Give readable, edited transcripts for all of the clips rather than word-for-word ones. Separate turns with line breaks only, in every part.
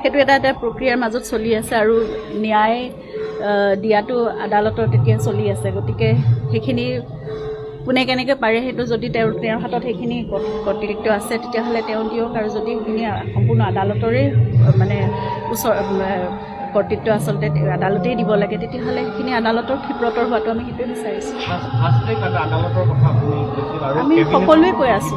সেইটো এটা প্ৰক্ৰিয়াৰ মাজত চলি আছে আৰু ন্যায় দিয়াটো আদালতৰ তেতিয়া চলি আছে। গতিকে সেইখিনি কোনে কেনেকৈ পাৰে সেইটো যদি তেওঁৰ হাতত সেইখিনি কৰ্তৃত্ব আছে তেতিয়াহ'লে তেওঁ দিয়ক, আৰু যদি সেইখিনি সম্পূৰ্ণ আদালতৰে মানে কৰ্তৃত্ব আচলতে আদালতেই দিব লাগে তেতিয়াহ'লে সেইখিনি আদালতৰ ক্ষিপ্ৰতৰ হোৱাটো আমি সেইটোৱে বিচাৰিছোঁ। আমি সকলোৱে কৈ আছোঁ।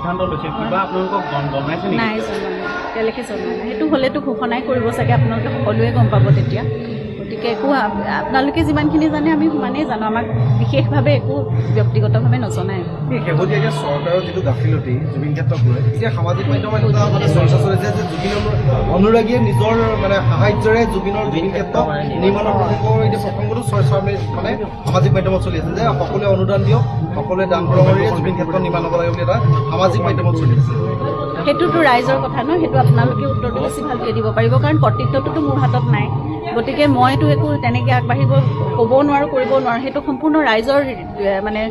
নাই জনোৱা নাই, এতিয়ালৈকে জনোৱা নাই। সেইটো হ'লেতো ঘোষণাই কৰিব চাগে, আপোনালোকে সকলোৱে গম পাব তেতিয়া। গতিকে একো আপোনালোকে যিমানখিনি জানে আমি সিমানেই জানো, আমাক বিশেষভাৱে একো ব্যক্তিগতভাৱে নজনায়।
শেহতীয়াকৈ চৰকাৰৰ যিটো গাফিলতি জুবিন ক্ষেত্ৰক লৈ, এতিয়া সামাজিক মাধ্যমত এটা মানে চৰ্চা চলিছে যে জুবিনৰ অনুৰাগীয়ে নিজৰ মানে সাহায্যৰে জুবিন ক্ষেত্ৰ নিৰ্মাণৰ এতিয়া প্ৰসংগটো চৰ্চা মানে সামাজিক মাধ্যমত চলি আছে যে সকলোৱে অনুদান দিয়ক, সকলোৱে দান বৰঙণিৰে জুবিন ক্ষেত্ৰ নিৰ্মাণ হ'ব লাগে বুলি এটা সামাজিক মাধ্যমত চলি আছে।
সেইটোতো ৰাইজৰ কথা নহয়, সেইটো আপোনালোকে উত্তৰটো বেছি ভালকৈ দিব পাৰিব, কাৰণ কৰ্তৃত্বটোতো মোৰ হাতত নাই। গতিকে মইতো একো তেনেকৈ আগবাঢ়িব ক'বও নোৱাৰোঁ, কৰিবও নোৱাৰোঁ। সেইটো সম্পূৰ্ণ ৰাইজৰ মানে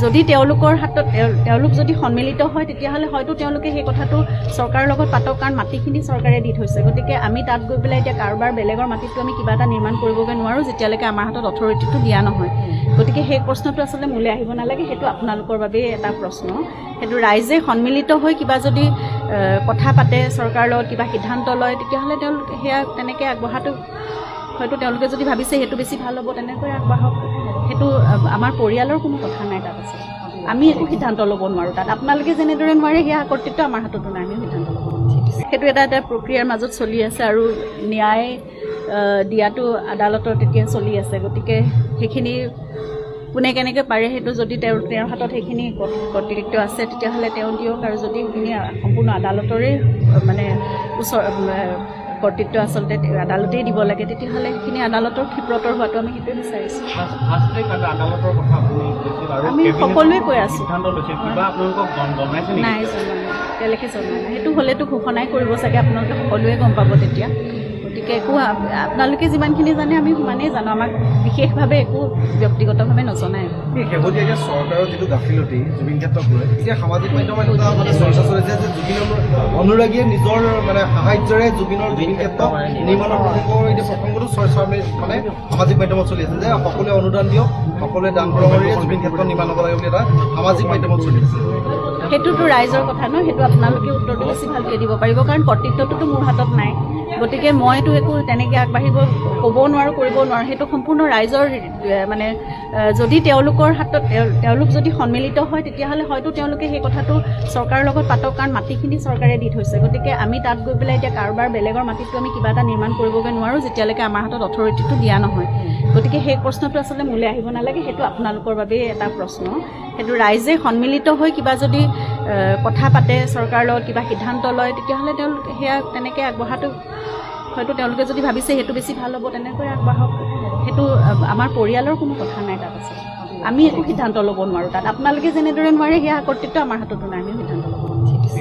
যদি তেওঁলোকৰ হাতত তেওঁলোক যদি সন্মিলিত হয় তেতিয়াহ'লে হয়তো তেওঁলোকে সেই কথাটো চৰকাৰৰ লগত পাতক, কাৰণ মাটিখিনি চৰকাৰে দি থৈছে। গতিকে আমি তাত গৈ পেলাই এতিয়া কাৰোবাৰ বেলেগৰ মাটিতটো আমি কিবা এটা নিৰ্মাণ কৰিবগৈ নোৱাৰোঁ যেতিয়ালৈকে আমাৰ হাতত অথৰিটিটো দিয়া নহয়। গতিকে সেই প্ৰশ্নটো আচলতে মোলৈ আহিব নালাগে, সেইটো আপোনালোকৰ বাবেই এটা প্ৰশ্ন। সেইটো ৰাইজে সন্মিলিত হৈ কিবা যদি কথা পাতে, চৰকাৰৰ লগত কিবা সিদ্ধান্ত লয়, তেতিয়াহ'লে তেওঁলোকে সেয়া তেনেকৈ আগবঢ়াটো হয়তো তেওঁলোকে যদি ভাবিছে সেইটো বেছি ভাল হ'ব তেনেকৈ আগবাঢ়ক। সেইটো আমাৰ পৰিয়ালৰ কোনো কথা নাই তাত আছে। আমি একো সিদ্ধান্ত ল'ব নোৱাৰোঁ তাত। আপোনালোকে যেনেদৰে নোৱাৰে সেয়া কৰ্তৃত্ব আমাৰ হাততো নাই, আমি সিদ্ধান্ত ল'ব নোৱাৰোঁ। সেইটো এটা প্ৰক্ৰিয়াৰ মাজত চলি আছে আৰু ন্যায় দিয়াটো আদালতৰ তেতিয়া চলি আছে। গতিকে সেইখিনি কোনে কেনেকৈ পাৰে সেইটো যদি তেওঁৰ হাতত সেইখিনি কৰ্তৃত্ব আছে তেতিয়াহ'লে তেওঁ দিয়ক, আৰু যদি সেইখিনি সম্পূৰ্ণ আদালতৰে মানে কৰ্তৃত্ব আচলতে আদালতেই দিব লাগে তেতিয়াহ'লে সেইখিনি আদালতৰ ক্ষিপ্ৰতৰ হোৱাটো আমি সেইটোৱে বিচাৰিছোঁ। আমি সকলোৱে কৈ আছোঁ। নাই জনোৱা নাই, এতিয়ালৈকে জনোৱা নাই। সেইটো হ'লেতো ঘোষণাই কৰিব চাগে, আপোনালোকে সকলোৱে গম পাব তেতিয়া। গতিকে একো আপোনালোকে যিমানখিনি জানে আমি সিমানেই জানো, আমাক বিশেষভাৱে একো ব্যক্তিগতভাৱে নজনায়।
শেহতীয়াকৈ চৰকাৰৰ যিটো গাফিলতি জুবিন ক্ষেত্ৰক লৈ, এতিয়া সামাজিক মাধ্যমত এটা মানে চৰ্চা চলিছে যে জুবিনৰ অনুৰাগীয়ে নিজৰ মানে সাহায্যৰে জুবিন ক্ষেত্ৰ নিৰ্মাণৰ এতিয়া প্ৰসংগটো চৰ্চা মানে সামাজিক মাধ্যমত চলি আছে যে সকলোৱে অনুদান দিয়ক, সকলোৱে দান বৰঙণিৰে জুবিন ক্ষেত্ৰ নিৰ্মাণ হ'ব লাগে বুলি এটা সামাজিক মাধ্যমত চলি আছে।
সেইটোতো ৰাইজৰ কথা নহয়, সেইটো আপোনালোকে উত্তৰটো বেছি ভালকৈ দিব পাৰিব, কাৰণ কৰ্তৃত্বটোতো মোৰ হাতত নাই। গতিকে মইতো একো তেনেকৈ আগবাঢ়িব ক'বও নোৱাৰোঁ, কৰিবও নোৱাৰোঁ। সেইটো সম্পূৰ্ণ ৰাইজৰ মানে যদি তেওঁলোকৰ হাতত তেওঁলোক যদি সন্মিলিত হয় তেতিয়াহ'লে হয়তো তেওঁলোকে সেই কথাটো চৰকাৰৰ লগত পাতক, কাৰণ মাটিখিনি চৰকাৰে দি থৈছে। গতিকে আমি তাত গৈ পেলাই এতিয়া কাৰোবাৰ বেলেগৰ মাটিতটো আমি কিবা এটা নিৰ্মাণ কৰিবগৈ নোৱাৰোঁ যেতিয়ালৈকে আমাৰ হাতত অথৰিটিটো দিয়া নহয়। গতিকে সেই প্ৰশ্নটো আচলতে মোলৈ আহিব নালাগে, সেইটো আপোনালোকৰ বাবেই এটা প্ৰশ্ন। সেইটো ৰাইজে সন্মিলিত হৈ কিবা যদি কথা পাতে, চৰকাৰৰ লগত কিবা সিদ্ধান্ত লয়, তেতিয়াহ'লে তেওঁলোকে সেয়া তেনেকৈ আগবঢ়াটো হয়তো তেওঁলোকে যদি ভাবিছে সেইটো বেছি ভাল হ'ব তেনেকৈ আগবাঢ়ক। সেইটো আমাৰ পৰিয়ালৰ কোনো কথা নাই তাত আছে। আমি একো সিদ্ধান্ত ল'ব নোৱাৰোঁ তাত। আপোনালোকে যেনেদৰে নোৱাৰে সেয়া কৰ্তৃত্ব আমাৰ হাততো নাই, আমি সিদ্ধান্ত ল'ব নোৱাৰোঁ।